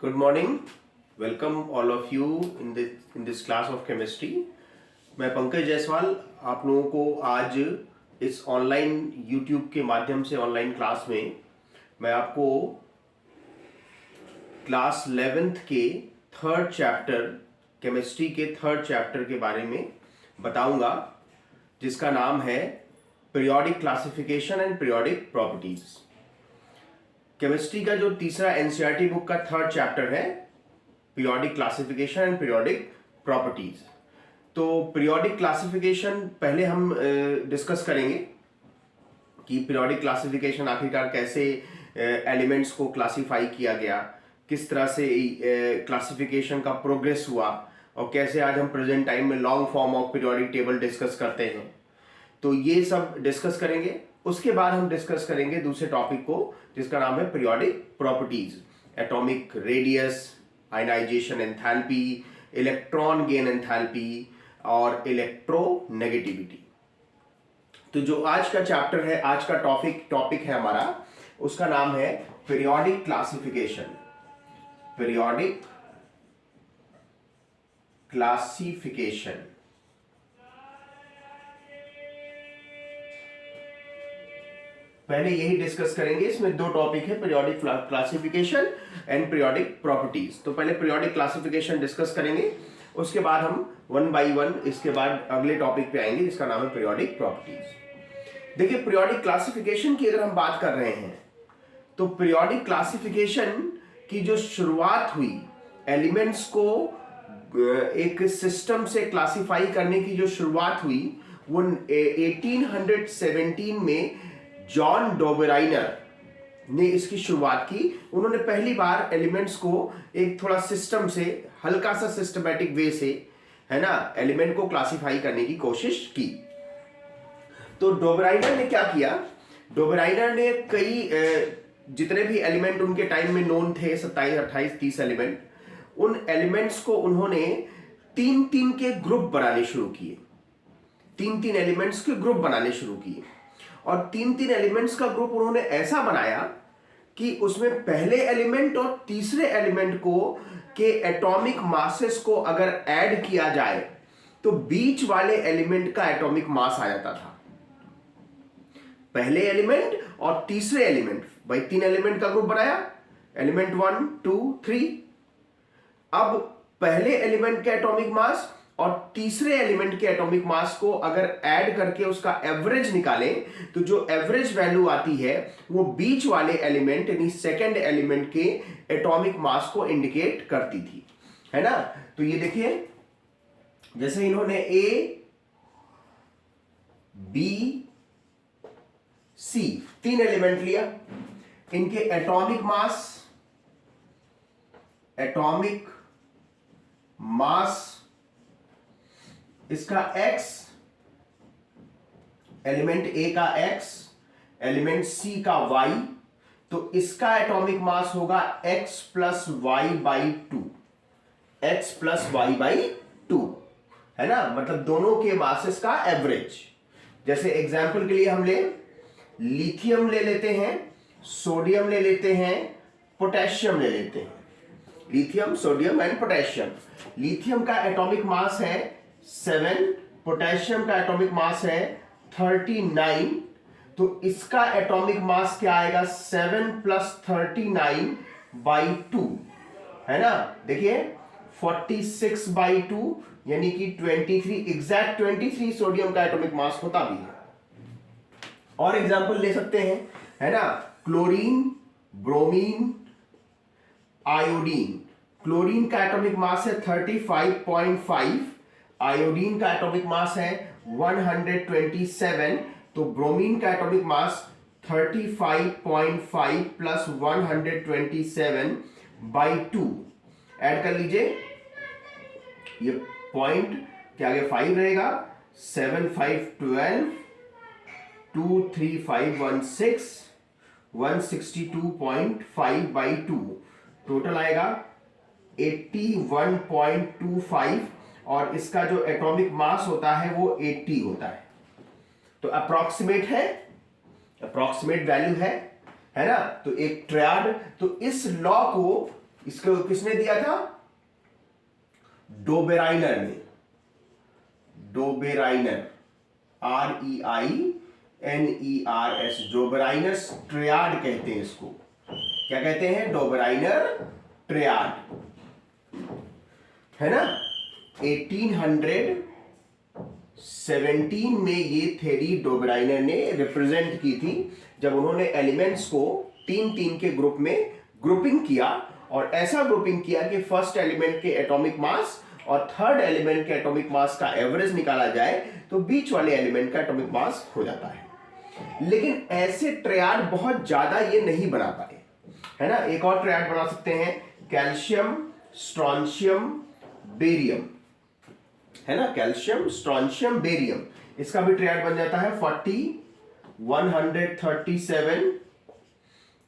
Good morning. Welcome all of you in this class of chemistry. मैं पंकज जायसवाल आप लोगों को आज इस ऑनलाइन YouTube के माध्यम से ऑनलाइन क्लास में मैं आपको क्लास 11th के थर्ड चैप्टर केमिस्ट्री के थर्ड चैप्टर के बारे में बताऊंगा, जिसका नाम है periodic classification and periodic properties. Chemistry का जो तीसरा एनसीईआरटी बुक का थर्ड चैप्टर है periodic classification and periodic properties. तो पीरियोडिक क्लासिफिकेशन पहले हम डिस्कस करेंगे कि पीरियोडिक क्लासिफिकेशन आखिरकार कैसे एलिमेंट्स को क्लासिफाई किया गया, किस तरह से क्लासिफिकेशन का प्रोग्रेस हुआ और कैसे आज हम प्रेजेंट टाइम में long form of periodic table discuss करते हैं। तो ये सब डिस्कस करेंगे। उसके बाद हम डिस्कस करेंगे दूसरे टॉपिक को, जिसका नाम है periodic properties, atomic radius, ionisation enthalpy, electron gain enthalpy और इलेक्ट्रोनेगेटिविटी। तो जो आज का चैप्टर है, आज का टॉपिक है हमारा, उसका नाम है पीरियोडिक क्लासिफिकेशन। Periodic classification. पहले यही डिस्कस करेंगे। इसमें दो टॉपिक है, periodic classification and periodic properties. तो पहले पीरियोडिक क्लासिफिकेशन डिस्कस करेंगे, उसके बाद हम वन बाय वन इसके बाद अगले टॉपिक पे आएंगे, जिसका नाम है पीरियोडिक प्रॉपर्टीज। देखिए, पीरियोडिक क्लासिफिकेशन की अगर हम बात कर रहे हैं तो पीरियोडिक क्लासिफिकेशन की जो शुरुआत हुई, एलिमेंट्स को एक सिस्टम से क्लासिफाई करने की जो शुरुआत हुई, वो 1817 में जॉन डोबेराइनर ने इसकी शुरुआत की। उन्होंने पहली बार एलिमेंट्स को एक थोड़ा सिस्टम से, हल्का सा सिस्टमैटिक वे से, है ना, एलिमेंट को क्लासिफाई करने की कोशिश की। तो डोबेराइनर ने क्या किया? डोबेराइनर ने कई जितने भी एलिमेंट उनके टाइम में नोन थे, 27, 28, 30 एलिमेंट, उन एलिमेंट्स को उन्होंने 3-3 के ग्रुप बनाने शुरू किए। 3-3 एलिमेंट्स के ग्रुप बनाने शुरू किए और 3-3 एलिमेंट्स का ग्रुप उन्होंने ऐसा बनाया कि उसमें पहले एलिमेंट और तीसरे एलिमेंट को के एटॉमिक मासेस को अगर ऐड किया जाए तो बीच वाले एलिमेंट का एटॉमिक मास आ जाता था। पहले एलिमेंट और तीसरे एलिमेंट, भाई 3 एलिमेंट का ग्रुप बनाया, एलिमेंट 1, 2, 3। अब पहले एलिमेंट के एटॉमिक मास और तीसरे एलिमेंट के एटॉमिक मास को अगर ऐड करके उसका एवरेज निकालें तो जो एवरेज वैल्यू आती है वो बीच वाले एलिमेंट यानी सेकेंड एलिमेंट के एटॉमिक मास को इंडिकेट करती थी, है ना। तो ये देखिए, जैसे इन्होंने ए, बी, सी 3 एलिमेंट लिया, इनके एटॉमिक मास इसका x, एलिमेंट ए का x, एलिमेंट सी का y, तो इसका एटॉमिक मास होगा x प्लस वाई बाई 2, x प्लस वाई बाई 2, है ना। मतलब दोनों के मासेस का एवरेज। जैसे एग्जांपल के लिए हम लिथियम ले लेते हैं, सोडियम ले लेते हैं, पोटेशियम ले लेते हैं। Lithium, sodium and potassium. Lithium का एटॉमिक मास है 7, पोटेशियम का एटॉमिक मास है 39, तो इसका एटॉमिक मास क्या आएगा? 7 प्लस 39 बाई 2, है ना। देखिए 46 बाई 2 यानी कि 23, एग्जैक्ट 23 सोडियम का एटॉमिक मास होता भी है। और एग्जांपल ले सकते हैं, है ना, क्लोरीन, ब्रोमीन, आयोडीन। क्लोरीन का एटॉमिक मास है 35.5, आयोडीन का एटॉमिक मास है 127, तो ब्रोमीन का atomic mass 35.5 plus 127 by 2 add कर लीजिए। ये पॉइंट के आगे 5 रहेगा, 7, 5, 12, 2, 3, 5, 1, 6, 162.5 बाई 2, टोटल आएगा 81.25 और इसका जो एटॉमिक मास होता है वो 80 होता है। तो अप्रॉक्सीमेट है, अप्रॉक्सीमेट वैल्यू है ना। तो एक ट्रायड, तो इस लॉ को इसको किसने दिया था? डोबेराइनर ने। डोबेराइनर, REINERS, डोबेराइनर्स ट्रियाड कहते हैं इसको। क्या कहते हैं? डोबेराइनर ट्रियाड, है ना। 1817 में ये थ्योरी डोबेराइनर ने रिप्रेजेंट की थी, जब उन्होंने एलिमेंट्स को तीन तीन के ग्रुप में ग्रुपिंग किया, और ऐसा ग्रुपिंग किया कि फर्स्ट एलिमेंट के एटॉमिक मास और थर्ड एलिमेंट के एटॉमिक मास का एवरेज निकाला जाए तो बीच वाले एलिमेंट का एटॉमिक मास हो जाता है। लेकिन ऐसे ट्रियाड बहुत ज्यादा ये नहीं बना पाए, है ना। एक और ट्रियाड बना सकते हैं, कैल्शियम, स्ट्रॉन्शियम, बेरियम, है ना। कैल्शियम, स्ट्रॉन्शियम, बेरियम, इसका भी ट्रियाड बन जाता है 40, 137।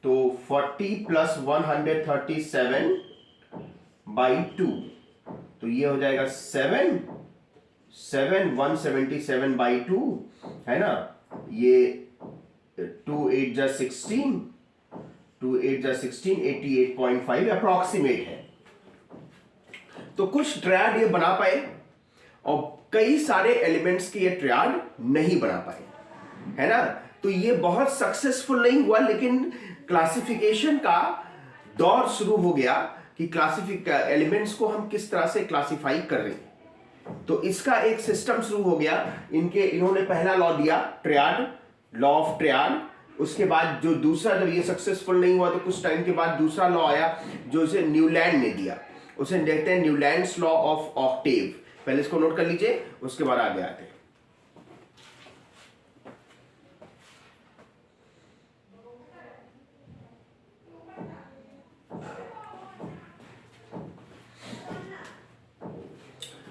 तो 40 प्लस 137/2, तो ये हो जाएगा 7, 177/2, है ना। ये 2 8 जा 16, 2 8 जा 16, 88.5 अप्रॉक्सीमेट है। तो कुछ ट्रियाड ये बना पाए और कई सारे एलिमेंट्स के ये ट्रियाड नहीं बना पाए, है ना। तो ये बहुत सक्सेसफुल नहीं हुआ, लेकिन क्लासिफिकेशन का दौर शुरू हो गया कि एलिमेंट्स को हम किस तरह से क्लासिफाई कर रहे हैं। तो इसका एक सिस्टम शुरू हो गया। इन्होंने पहला लॉ दिया ट्रियाड, लॉ ऑफ ट्रियाड। उसके बाद जो दूसरा, जब ये सक्सेसफुल नहीं हुआ तो कुछ टाइम के बाद दूसरा लॉ आया जो इसे न्यूलैंड ने दिया, उसे देखते हैं न्यूलैंड्स लॉ ऑफ ऑक्टेव। पहले इसको नोट कर लीजिए, उसके बाद आगे आते हैं।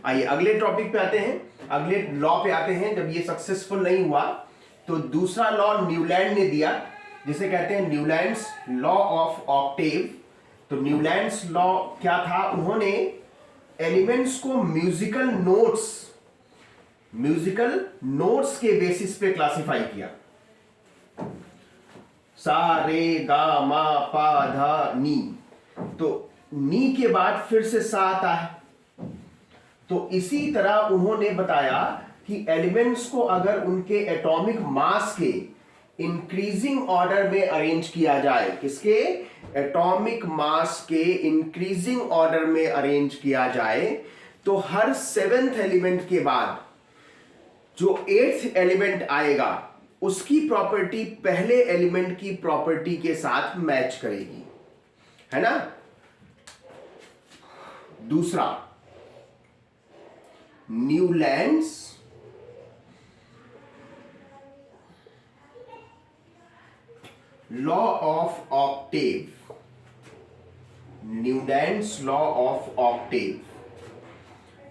आइए अगले टॉपिक पे आते हैं, अगले लॉ पे आते हैं। जब ये सक्सेसफुल नहीं हुआ तो दूसरा लॉ न्यूलैंड ने दिया, जिसे कहते हैं न्यूलैंड्स लॉ ऑफ ऑक्टेव। तो न्यूलैंड्स लॉ क्या था? उन्होंने एलिमेंट्स को म्यूजिकल नोट्स के बेसिस पे क्लासिफाई किया। सा रे गा मा पा धा नी, तो नी के बाद फिर से सा आता है। तो इसी तरह उन्होंने बताया कि एलिमेंट्स को अगर उनके एटॉमिक मास के इंक्रीजिंग ऑर्डर में अरेंज किया जाए, किसके? एटॉमिक मास के इंक्रीजिंग ऑर्डर में अरेंज किया जाए, तो हर सेवेंथ एलिमेंट के बाद जो एट्थ एलिमेंट आएगा उसकी प्रॉपर्टी पहले एलिमेंट की प्रॉपर्टी के साथ मैच करेगी, है ना। दूसरा, Newlands law of Octave, Newlands law of Octave,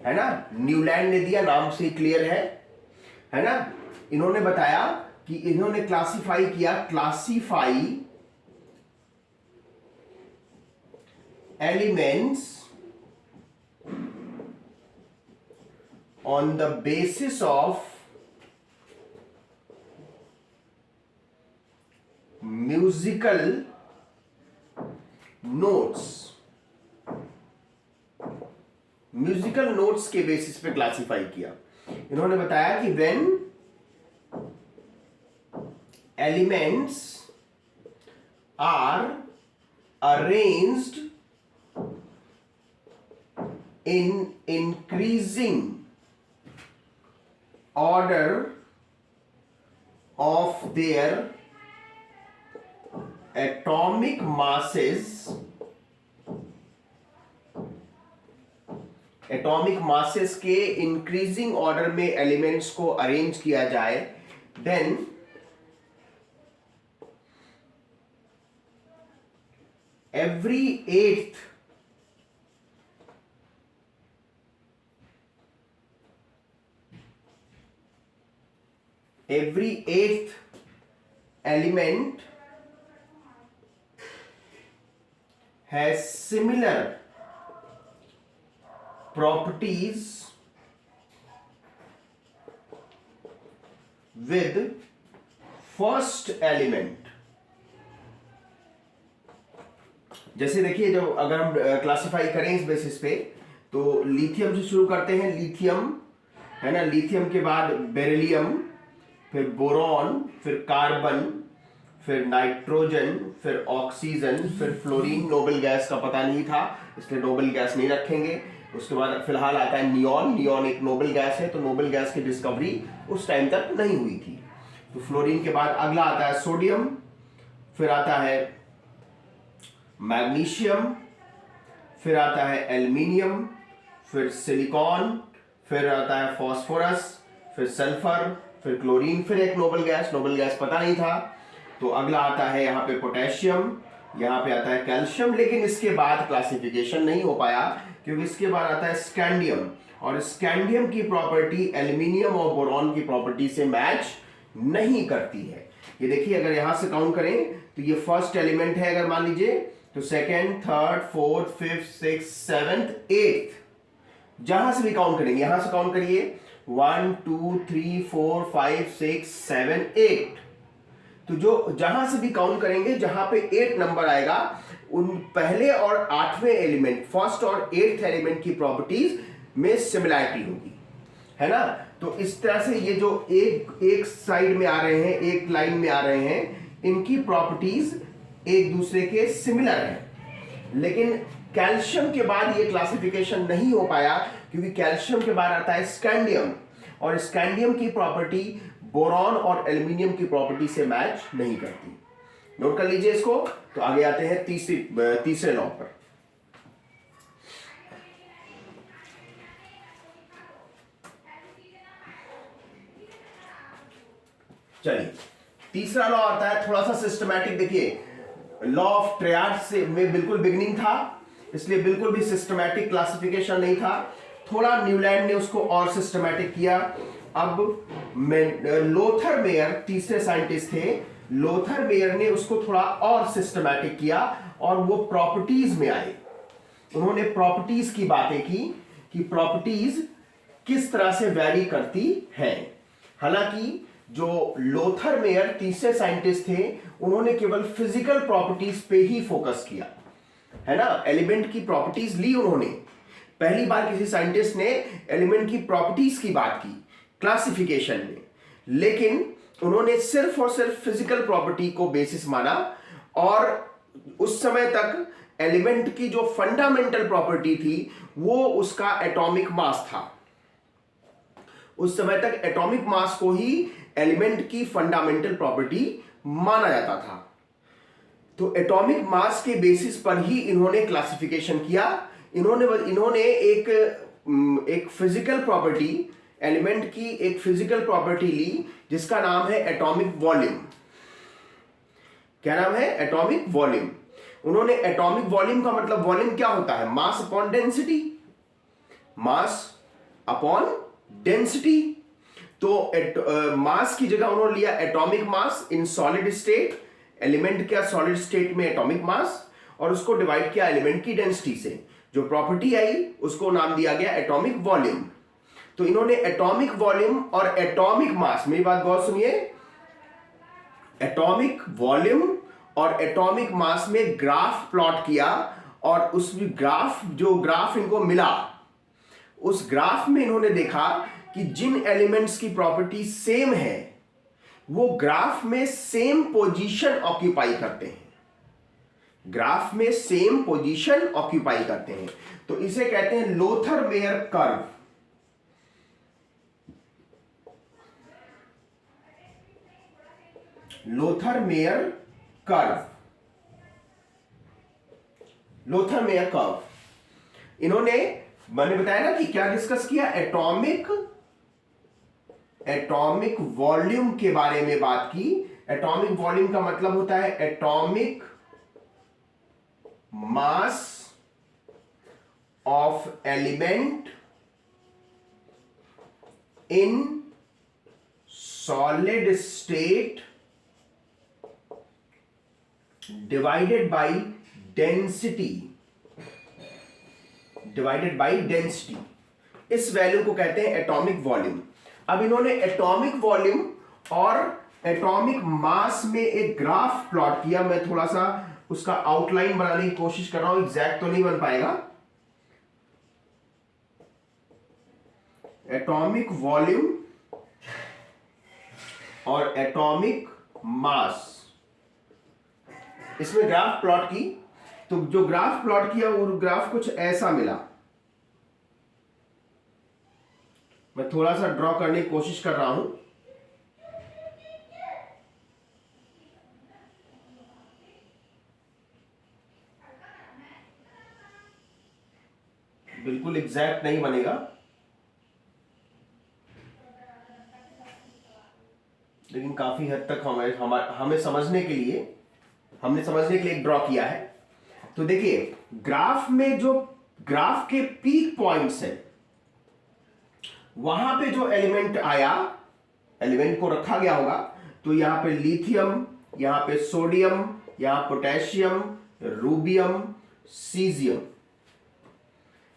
है ना। न्यूलैंड ने दिया, नाम से क्लियर है ना। इन्होंने बताया कि इन्होंने क्लासिफाई किया, classify elements on the basis of musical notes, musical notes के बेसिस पे क्लासिफाई किया। इन्होंने बताया कि when elements are arranged in increasing order of their atomic masses, atomic masses के इंक्रीजिंग ऑर्डर में एलिमेंट्स को अरेंज किया जाए, then every eighth element has similar properties with first element। जैसे देखिए, जब अगर हम क्लासिफाई करें इस बेसिस पे, तो लिथियम से शुरू करते हैं, लिथियम है ना, लिथियम के बाद बेरिलियम, फिर बोरॉन, फिर कार्बन, फिर नाइट्रोजन, फिर ऑक्सीजन, फिर फ्लोरीन। नोबेल गैस का पता नहीं था इसलिए नोबेल गैस नहीं रखेंगे। उसके बाद फिलहाल आता है नियॉन। नियॉन एक नोबेल गैस है, तो नोबेल गैस की डिस्कवरी उस टाइम तक नहीं हुई थी। तो फ्लोरीन के बाद अगला आता है सोडियम, फिर आता है मैग्नीशियम, फिर आता है एल्युमिनियम, फिर सिलिकॉन, फिर आता है फॉस्फोरस, फिर सल्फर, फिर क्लोरीन, फिर एक नोबेल गैस। नोबेल गैस पता नहीं था। तो अगला आता है यहाँ पे पोटेशियम, यहाँ पे आता है कैल्शियम। लेकिन इसके बाद क्लासिफिकेशन नहीं हो पाया क्योंकि इसके बाद आता है स्कैंडियम, और स्कैंडियम की प्रॉपर्टी एल्युमिनियम और बोरॉन की प्रॉपर्टी से मैच नहीं करती है। ये देखिए, अगर यहां से काउंट करें तो ये फर्स्ट एलिमेंट है, अगर मान लीजिए, तो second, third, fourth, fifth, six, seventh, eighth, जहां से भी काउंट करेंगे, यहां से काउंट करिए 1 2 3 4 5 6 7 8। तो जो जहां से भी काउंट करेंगे, जहां पे 8 नंबर आएगा, उन पहले और 8वें एलिमेंट, फर्स्ट और 8th एलिमेंट की प्रॉपर्टीज में सिमिलैरिटी होगी, है ना। तो इस तरह से ये जो एक साइड में आ रहे हैं, एक लाइन में आ रहे हैं, इनकी प्रॉपर्टीज एक दूसरे के सिमिलर हैं। लेकिन कैल्शियम के बाद ये क्लासिफिकेशन नहीं हो पाया क्योंकि कैल्शियम के बाद आता है स्कैंडियम, और स्कैंडियम की प्रॉपर्टी बोरॉन और एल्युमिनियम की प्रॉपर्टी से मैच नहीं करती। नोट कर लीजिए इसको। तो आगे आते हैं तीसरे लॉ पर। चलिए, तीसरा लॉ आता है थोड़ा सा सिस्टमैटिक। देखिए, लॉ ऑफ ट्रायड से में बिल्कुल बिगिनिंग था, इसलिए बिल्कुल भी सिस्टमैटिक क्लासिफिकेशन नहीं था। थोड़ा न्यूलैंड ने उसको और सिस्टमैटिक किया। अब लोथर मेयर तीसरे साइंटिस्ट थे, लोथर मेयर ने उसको थोड़ा और सिस्टमैटिक किया और वो प्रॉपर्टीज में आए। उन्होंने प्रॉपर्टीज की बातें की कि प्रॉपर्टीज किस तरह से वैरी करती हैं। हालांकि जो लोथर मेयर तीसरे साइंटिस्ट थे, उन्होंने केवल फिजिकल प्रॉपर्टीज पे ही फोकस किया, है ना। एलिमेंट की प्रॉपर्टीज ली उन्होंने। पहली बार किसी साइंटिस्ट ने एलिमेंट की प्रॉपर्टीज की बात की क्लासिफिकेशन में, लेकिन उन्होंने सिर्फ और सिर्फ फिजिकल प्रॉपर्टी को बेसिस माना। और उस समय तक एलिमेंट की जो फंडामेंटल प्रॉपर्टी थी वो उसका एटॉमिक मास था। उस समय तक एटॉमिक मास को ही एलिमेंट की फंडामेंटल प्रॉपर्टी माना जाता था। तो एटॉमिक मास के बेसिस पर ही इन्होंने क्लासिफिकेशन किया। इन्होंने एक फिजिकल प्रॉपर्टी, एलिमेंट की एक फिजिकल प्रॉपर्टी ली जिसका नाम है एटॉमिक वॉल्यूम। क्या नाम है? Atomic volume. उन्होंने एटॉमिक वॉल्यूम का मतलब, वॉल्यूम क्या होता है? Mass upon density, mass upon density. तो मास की जगह उन्होंने लिया atomic mass in solid state, element क्या सॉलिड स्टेट में एटॉमिक मास, और उसको डिवाइड किया एलिमेंट की डेंसिटी से। जो प्रॉपर्टी आई उसको नाम दिया गया एटॉमिक वॉल्यूम। तो इन्होंने एटॉमिक वॉल्यूम और एटॉमिक मास, मेरी बात गौर सुनिए, एटॉमिक वॉल्यूम और एटॉमिक मास में ग्राफ प्लॉट किया, और उस ग्राफ इनको मिला, उस ग्राफ में इन्होंने देखा कि जिन एलिमेंट्स की प्रॉपर्टी सेम है वो ग्राफ में सेम पोजीशन ऑक्यूपाई करते हैं, ग्राफ में सेम पोजीशन ऑक्यूपाई करते हैं। तो इसे कहते हैं Lothar Meyer curve. Lothar Meyer curve, Lothar Meyer curve. इन्होंने, मैंने बताया ना कि क्या डिस्कस किया, एटॉमिक वॉल्यूम के बारे में बात की। एटॉमिक वॉल्यूम का मतलब होता है atomic mass of element in solid state divided by density, divided by density. इस वैल्यू को कहते हैं एटॉमिक वॉल्यूम। अब इन्होंने एटॉमिक वॉल्यूम और एटॉमिक मास में एक ग्राफ प्लॉट किया। मैं थोड़ा सा उसका आउटलाइन बनाने की कोशिश कर रहा हूं, एग्जैक्ट तो नहीं बन पाएगा। एटॉमिक वॉल्यूम और एटॉमिक मास, इसमें ग्राफ प्लॉट की, तो जो ग्राफ प्लॉट किया वो ग्राफ कुछ ऐसा मिला। मैं थोड़ा सा ड्रॉ करने की कोशिश कर रहा हूं। बिल्कुल एग्जैक्ट नहीं बनेगा, लेकिन काफी हद तक हमें समझने के लिए एक ड्रॉ किया है। तो देखिए ग्राफ में जो ग्राफ के पीक पॉइंट्स है, वहां पे जो एलिमेंट आया, एलिमेंट को रखा गया होगा, तो यहां पे लिथियम, यहां पे सोडियम, यहां पोटेशियम, रूबियम, सीजियम।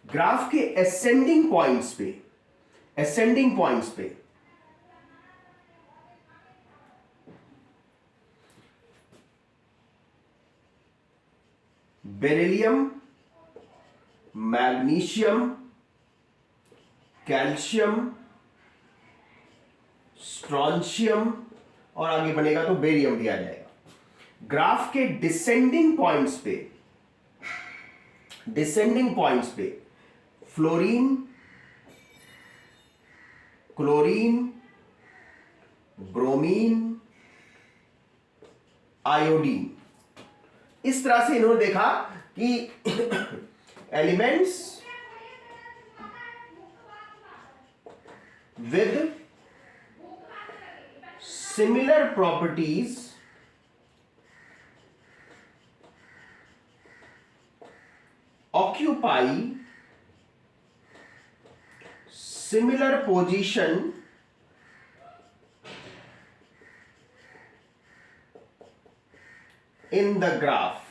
ग्राफ के असेंडिंग पॉइंट्स पे बेरिलियम, मैग्नीशियम, कैल्शियम, स्ट्रॉन्शियम, और आगे बनेगा तो बेरियम भी आ जाएगा। ग्राफ के डिसेंडिंग पॉइंट्स पे फ्लोरीन, क्लोरीन, ब्रोमीन, आयोडीन। इस तरह से इन्होंने देखा कि elements with similar properties occupy similar position in the graph।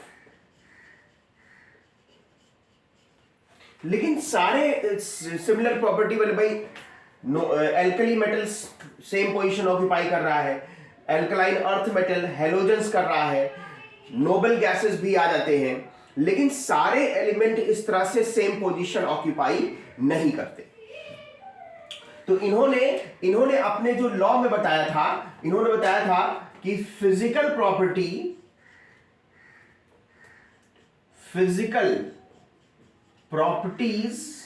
लेकिन सारे सिमिलर प्रॉपर्टी वाले भाई, alkali metals same position occupy कर रहा है, एल्कलाइन अर्थ मेटल हेलोजेंस कर रहा है, नोबल गैसेस भी आ जाते हैं, लेकिन सारे एलिमेंट इस तरह से सेम पोजीशन ऑक्यूपाई नहीं करते। तो इन्होंने अपने जो लॉ में बताया था कि physical properties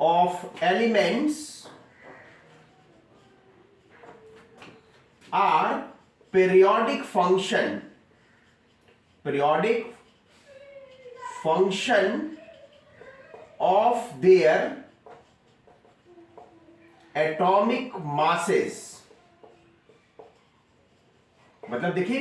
of elements are periodic function of their atomic masses। मतलब देखिए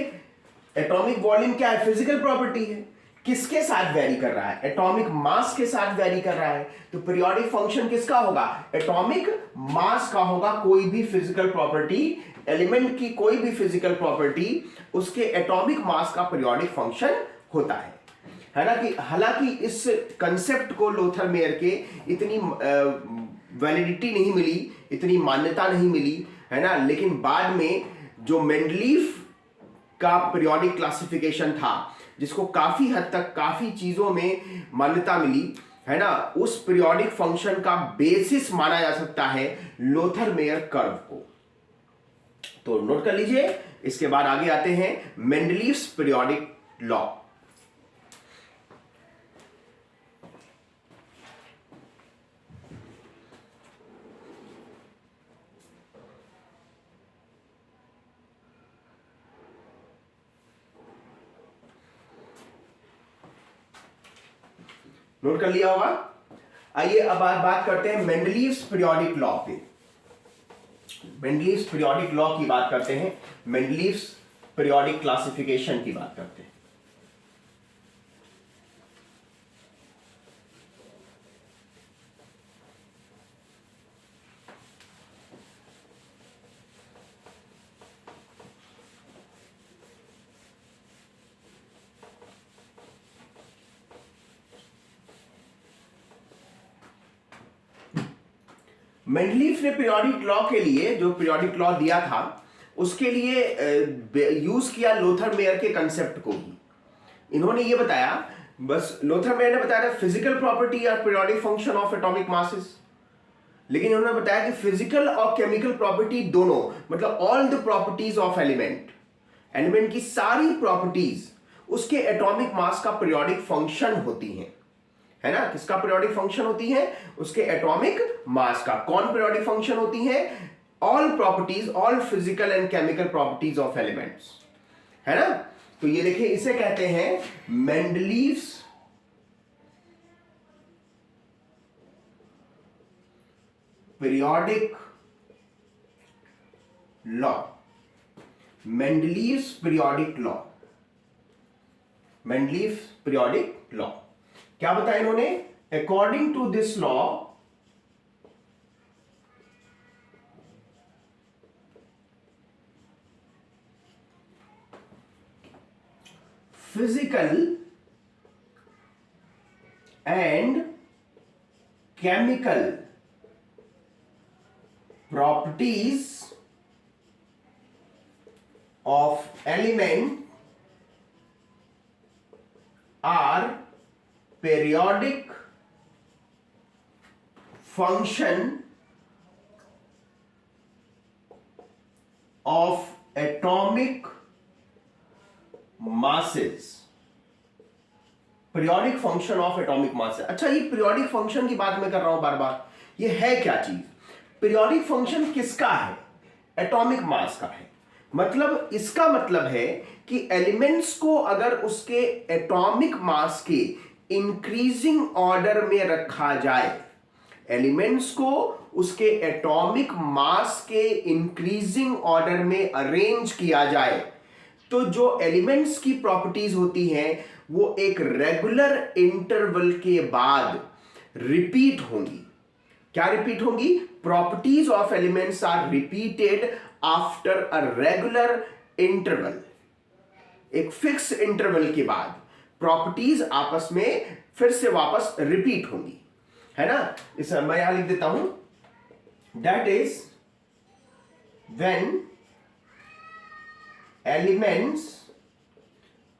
एटॉमिक वॉल्यूम क्या है, फिजिकल प्रॉपर्टी है, किसके साथ वेरी कर रहा है, एटॉमिक मास के साथ वेरी कर रहा है। तो पीरियोडिक फंक्शन किसका होगा, एटॉमिक मास का होगा। कोई भी फिजिकल प्रॉपर्टी, एलिमेंट की कोई भी फिजिकल प्रॉपर्टी, उसके एटॉमिक मास का पीरियोडिक फंक्शन होता है ना। कि हालांकि इस कंसेप्ट को लोथर मेयर के इतनी वैलिडिटी नहीं मिली, इतनी मान्यता नहीं मिली, है ना, लेकिन बाद में जो मेंडलीफ का पीरियोडिक क्लासिफिकेशन था, जिसको काफी हद तक काफी चीजों में मान्यता मिली, है ना, उस पीरियोडिक फंक्शन का बेसिस माना जा सकता है लोथर मेयर कर्व को। तो नोट कर लीजिए। इसके बाद आगे आते हैं मेंडलीव्स पीरियोडिक लॉ। नोट कर लिया होगा। आइए अब बात करते हैं मेंडलीव्स पीरियोडिक लॉ पे। मेंडलीव्स पीरियोडिक लॉ की बात करते हैं, मेंडलीव्स पीरियोडिक क्लासिफिकेशन की बात करते हैं। मेंडलीफ ने पीरियोडिक लॉ के लिए जो पीरियोडिक लॉ दिया था, उसके लिए यूज किया लोथर मेयर के कंसेप्ट को ही। इन्होंने ये बताया, बस लोथर मेयर ने बताया फिजिकल प्रॉपर्टी और periodic function of atomic masses, लेकिन इन्होंने बताया कि फिजिकल और केमिकल प्रॉपर्टी दोनों, मतलब all the properties of element की सारी प्रॉपर्टीज उसके एटॉमिक मास का पीरियोडिक फंक्शन होती हैं, है ना। किसका पीरियोडिक फंक्शन होती है? उसके एटॉमिक मास का। कौन पीरियोडिक फंक्शन होती है? All properties, all physical and chemical properties of elements, है ना। तो ये देखिए, इसे कहते हैं Mendeleev's periodic law. Mendeleev's periodic law, Mendeleev's periodic law क्या बताया इन्होंने? According to this law physical and chemical properties of element are periodic function of atomic masses। Periodic function of atomic mass. अच्छा, ये पीरियोडिक फंक्शन की बात मैं कर रहा हूं बार बार, ये है क्या चीज? पीरियोडिक फंक्शन किसका है? एटॉमिक मास का है। मतलब इसका मतलब है कि एलिमेंट्स को अगर उसके एटॉमिक मास के इंक्रीजिंग ऑर्डर में रखा जाए, एलिमेंट्स को उसके एटॉमिक मास के इंक्रीजिंग ऑर्डर में अरेंज किया जाए, तो जो एलिमेंट्स की प्रॉपर्टीज होती हैं वो एक रेगुलर इंटरवल के बाद रिपीट होंगी। क्या रिपीट होंगी? Properties of elements are repeated after a regular interval. एक फिक्स इंटरवल के बाद प्रॉपर्टीज आपस में फिर से वापस रिपीट होंगी, है ना। इस मैं यहां लिख देता हूं, that is when elements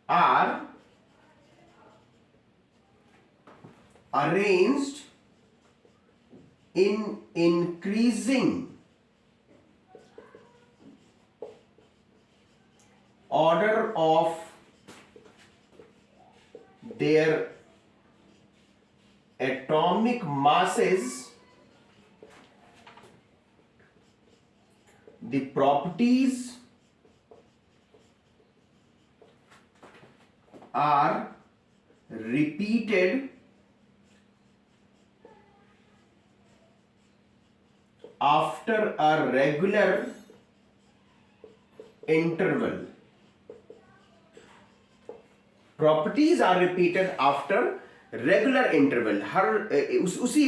are arranged in increasing order of their atomic masses, the properties are repeated after a regular interval। Properties are repeated after regular interval. उसी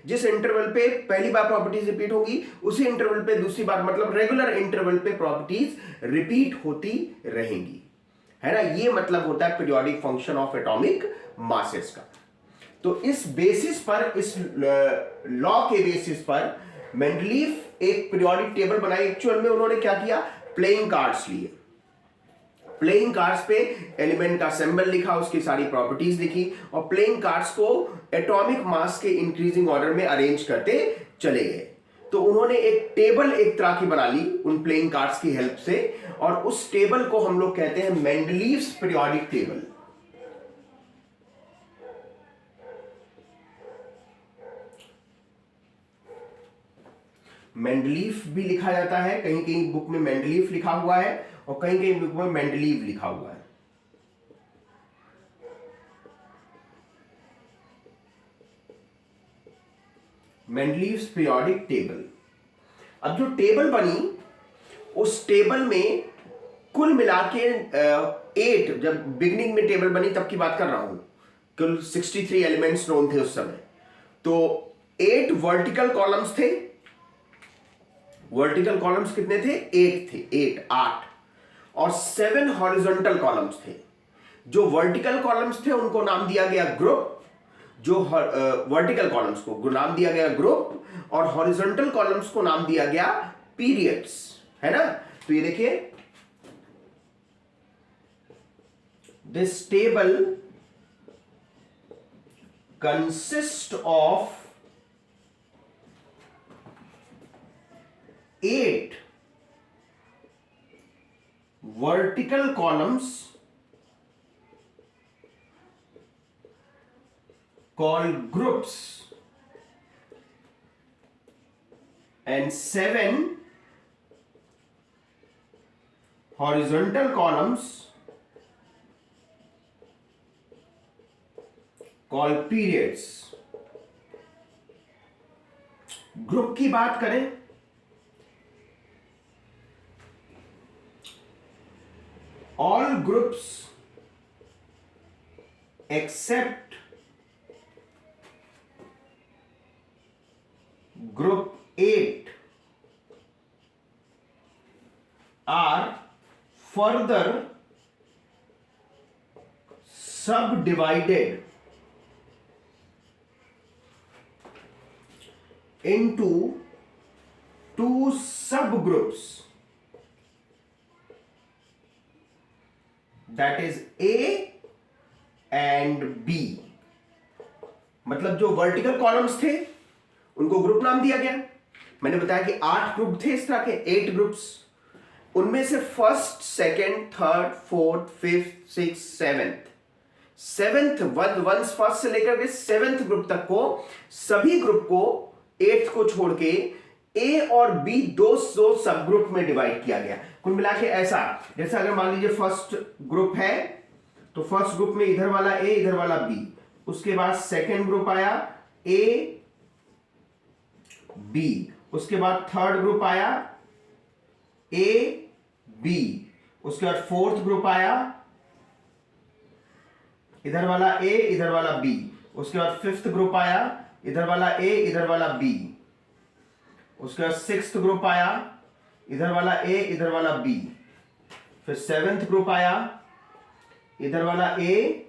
जिस इंटरवल पे पहली बार प्रॉपर्टीज रिपीट होगी, उसी इंटरवल पे दूसरी बार, मतलब regular interval पे प्रॉपर्टीज रिपीट होती रहेंगी, है ना। ये मतलब होता है periodic function of atomic masses का। तो इस बेसिस पर, इस लॉ के बेसिस पर मेंडलीफ एक पीरियोडिक टेबल बनाई। एक्चुअल में उन्होंने क्या किया? प्लेइंग कार्ड्स लिए, प्लेइंग कार्ड्स पे एलिमेंट का सिंबल लिखा, उसकी सारी प्रॉपर्टीज लिखी, और प्लेइंग कार्ड्स को एटॉमिक मास के इंक्रीजिंग ऑर्डर में अरेंज करते चले गए। तो उन्होंने एक टेबल एक तरह की बना ली उन प्लेइंग कार्ड्स की हेल्प से, और उस टेबल को हम लोग कहते हैं मेंडलीव्स पीरियोडिक टेबल। मेंडलीफ भी लिखा जाता है, कहीं कहीं बुक में मेंडलीफ लिखा हुआ है और कहीं कहीं बुक में मेंडलीव लिखा हुआ है। Mendeleev's periodic table. अब जो टेबल बनी, उस टेबल में कुल मिला के 8, जब बिगनिंग में टेबल बनी तब की बात कर रहा हूं, कुल 63 एलिमेंट्स नोन थे उस समय। तो 8 वर्टिकल कॉलम्स थे। वर्टिकल कॉलम्स कितने थे? 8 थे, 8 और 7 हॉरिजॉन्टल कॉलम्स थे। जो वर्टिकल कॉलम्स थे उनको नाम दिया गया ग्रुप, जो वर्टिकल कॉलम्स को नाम दिया गया ग्रुप, और हॉरिजॉन्टल कॉलम्स को नाम दिया गया पीरियड्स, है ना। तो ये देखिए, this table consist of 8 vertical columns called groups and 7 horizontal columns called periods. Group की बात करें, all groups except group 8 are further subdivided into 2 subgroups, that is A and B. मतलब जो वर्टिकल कॉलम्स थे उनको ग्रुप नाम दिया गया। मैंने बताया कि 8 ग्रुप थे इस तरह के, 8 ग्रुप्स। उनमें से first, second, third, fourth, fifth, six, seventh first से लेकर के 7th ग्रुप तक को, सभी ग्रुप को 8th को छोड़ के ए और बी दो सब ग्रुप में डिवाइड किया गया। कुल मिला के ऐसा, जैसे अगर मान लीजिए फर्स्ट ग्रुप है तो फर्स्ट ग्रुप में इधर वाला ए, इधर वाला बी, उसके बाद सेकंड ग्रुप आया ए बी, उसके बाद थर्ड ग्रुप आया ए बी, उसके बाद फोर्थ ग्रुप आया इधर वाला ए, इधर वाला बी, उसके बाद फिफ्थ ग्रुप आया इधर वाला ए, इधर वाला बी, उसके बाद सिक्स्थ ग्रुप आया इधर वाला ए, इधर वाला बी, फिर 7th ग्रुप आया इधर वाला ए,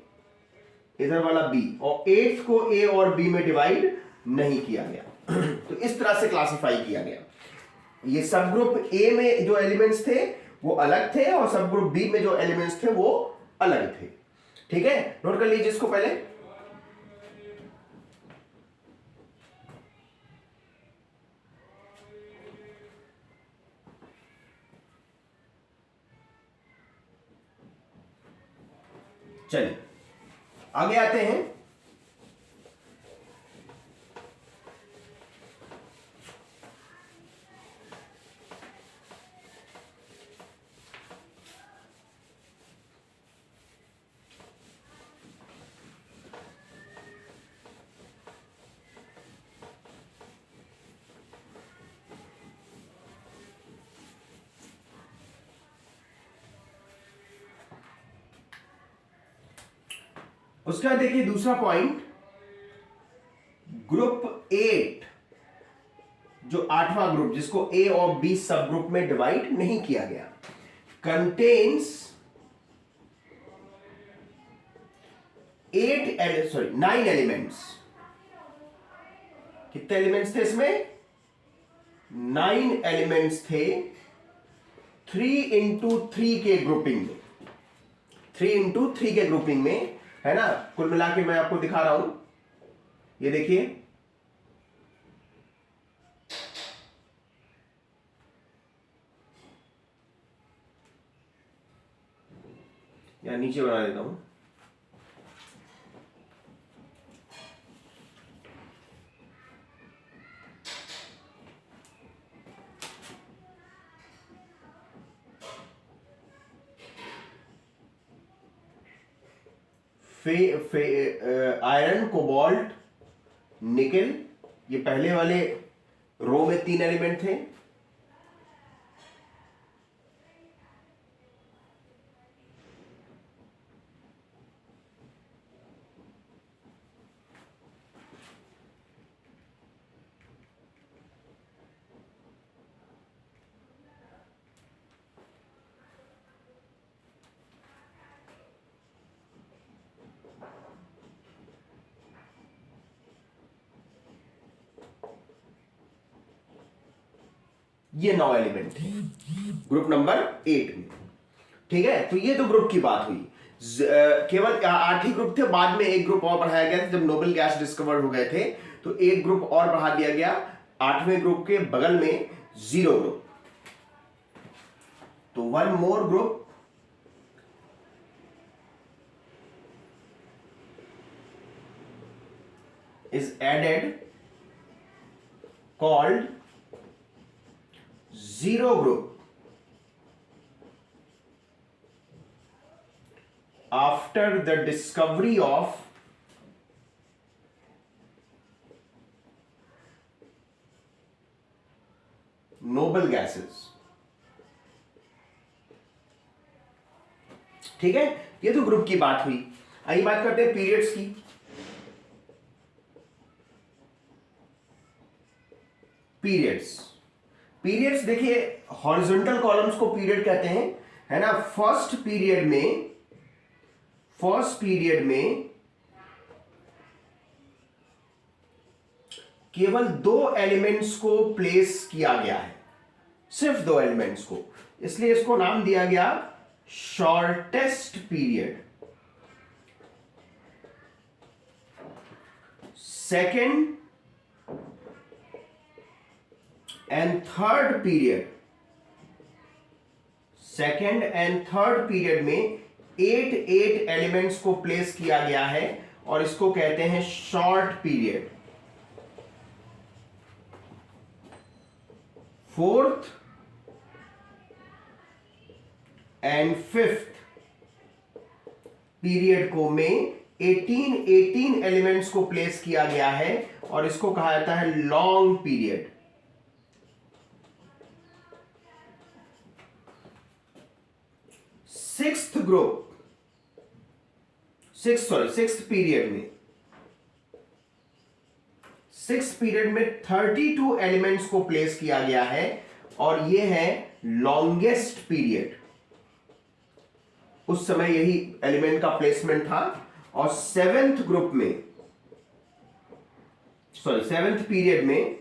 इधर वाला बी, और 8th को ए और बी में डिवाइड नहीं किया गया। तो इस तरह से क्लासिफाई किया गया। ये सब ग्रुप ए में जो एलिमेंट्स थे वो अलग थे और सब ग्रुप बी में जो एलिमेंट्स थे वो अलग थे। ठीक है, नोट कर लीजिए इसको पहले। चलिए आगे आते हैं। उसका देखिए दूसरा पॉइंट, ग्रुप 8 जो 8वां ग्रुप जिसको ए और बी सब ग्रुप में डिवाइड नहीं किया गया, कंटेन्स 9 एलिमेंट्स। कितने एलिमेंट्स थे इसमें? 9 एलिमेंट्स थे 3x3 के ग्रुपिंग में, 3x3 के ग्रुपिंग में, है ना। कुल मिला के मैं आपको दिखा रहा हूं, ये देखिए, या नीचे बना देता हूं। आयरन, कोबाल्ट, निकेल, ये पहले वाले रो में 3 एलिमेंट थे। ये 9 एलिमेंट थे। ग्रुप नंबर 8 में। ठीक है, तो ये तो ग्रुप की बात हुई। केवल 8 ही ग्रुप थे, बाद में एक ग्रुप और बढ़ाया गया था जब नोबल गैस डिस्कवर हो गए थे, तो एक ग्रुप और बढ़ा दिया गया 8वें ग्रुप के बगल में, 0 ग्रुप। तो one more group is added called 0 group after the discovery of noble gases। ठीक है, ये तो ग्रुप की बात हुई। आइए बात करते हैं पीरियड्स की। पीरियड्स देखिए, हॉरिजॉन्टल कॉलम्स को पीरियड कहते हैं, है ना। फर्स्ट पीरियड में केवल 2 एलिमेंट्स को प्लेस किया गया है, सिर्फ 2 एलिमेंट्स को, इसलिए इसको नाम दिया गया shortest period. Second and third period में 8 एलिमेंट्स को प्लेस किया गया है और इसको कहते हैं short period. Fourth and fifth period को में 18 एलिमेंट्स को प्लेस किया गया है और इसको कहा जाता है लॉन्ग पीरियड। सिक्स्थ पीरियड में 32 एलिमेंट्स को प्लेस किया गया है और यह है लॉन्गेस्ट पीरियड। उस समय यही एलिमेंट का प्लेसमेंट था। और सेवेंथ पीरियड में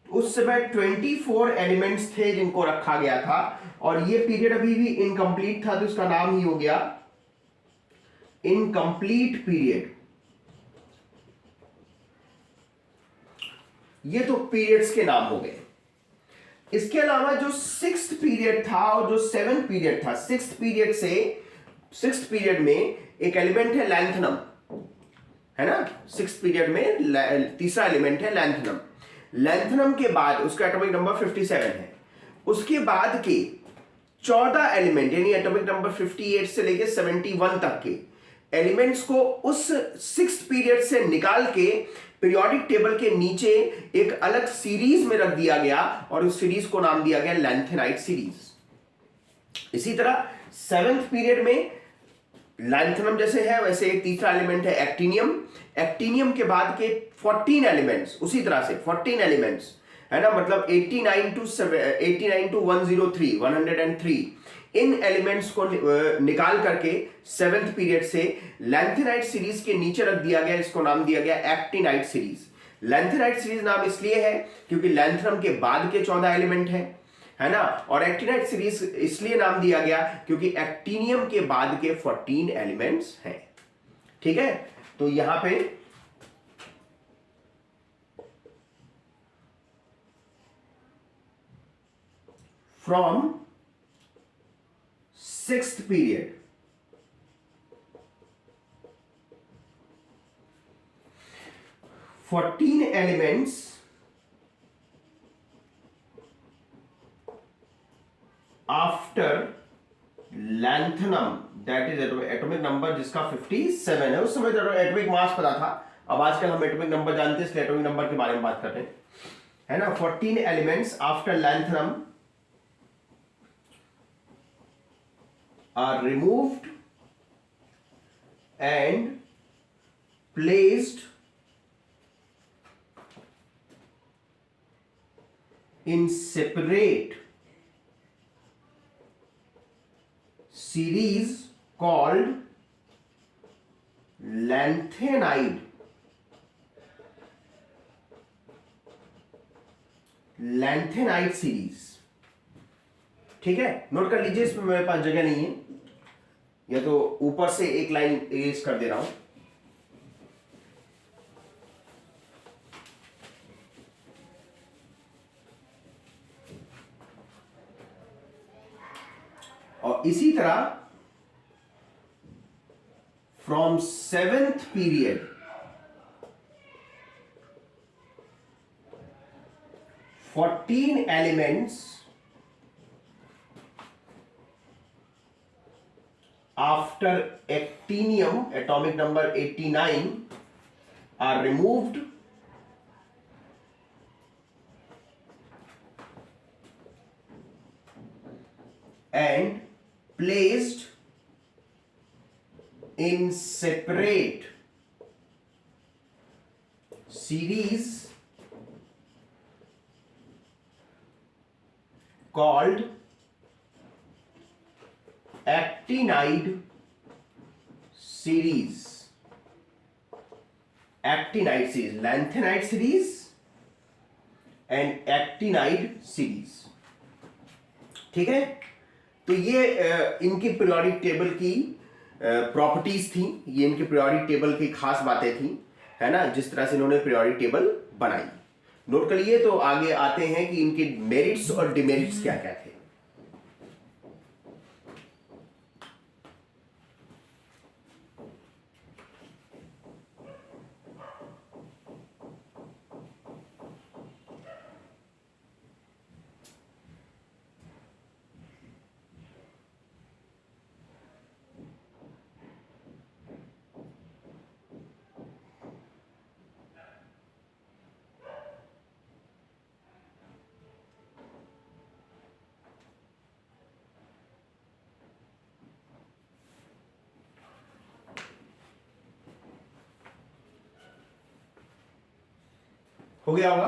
उस समय 24 एलिमेंट्स थे जिनको रखा गया था और ये पीरियड अभी भी इनकम्प्लीट था, तो इसका नाम ही हो गया इनकम्प्लीट पीरियड। ये तो पीरियड्स के नाम हो गए। इसके अलावा जो सिक्स्थ पीरियड था और जो सेवेंथ पीरियड था, सिक्स्थ पीरियड में एक एलिमेंट है लैंथनम, है ना। सिक्स्थ पीरियड में तीसरा एलिमेंट है लैंथनम। लैंथनम के बाद उसका एटॉमिक नंबर 57 है। उसके बाद के 14 एलिमेंट यानी एटॉमिक नंबर 58 से लेके 71 तक के एलिमेंट्स को उस सिक्स्थ पीरियड से निकाल के पीरियोडिक टेबल के नीचे एक अलग सीरीज में रख दिया गया और उस सीरीज को नाम दिया गया लैंथेनाइट सीरीज। इसी तरह सेवेंथ पीरियड में लैंथनम जैसे है वैसे एक तीसरा एलिमेंट है एक्टिनियम। एक्टिनियम के बाद के 14 एलिमेंट्स, उसी तरह से 14 एलिमेंट्स, है ना, मतलब 89 to 103 इन एलिमेंट्स को निकाल करके सेवेंथ पीरियड से लैंथेनाइट सीरीज के नीचे रख दिया गया। इसको नाम दिया गया एक्टिनाइट सीरीज। लैंथेनाइट सीरीज नाम इसलिए है क्योंकि लैंथनम के बाद के 14 एलिमेंट है ना। और एक्टिनाइट सीरीज इसलिए नाम दिया गया क्योंकि एक्टिनियम के बाद के 14 एलिमेंट्स हैं। ठीक है, तो यहां पे from sixth period fourteen elements after lanthanum, that is atomic number जिसका 57 है। उस समय एटॉमिक मास पता था, अब आजकल हम एटॉमिक नंबर जानते हैं इसलिए एटॉमिक नंबर के बारे में बात करते हैं, है ना। 14 elements after lanthanum are removed and placed in separate series called lanthanide series। ठीक है, नोट कर लीजिए, इसमें मेरे पास जगह नहीं है, या तो ऊपर से एक लाइन इरेज कर दे रहा हूं। और इसी तरह from 7th period 14 elements after actinium atomic number 89 are removed and placed in separate series called actinide series. Actinide series, lanthanide series and actinide series. ठीक है, तो ये इनकी पीरियोडिक टेबल की प्रॉपर्टीज थी, ये इनके पीरियोडिक टेबल की खास बातें थी, है ना, जिस तरह से इन्होंने पीरियोडिक टेबल बनाई। नोट कर लिए। तो आगे आते हैं कि इनके मेरिट्स और डिमेरिट्स क्या क्या थे। हो गया होगा।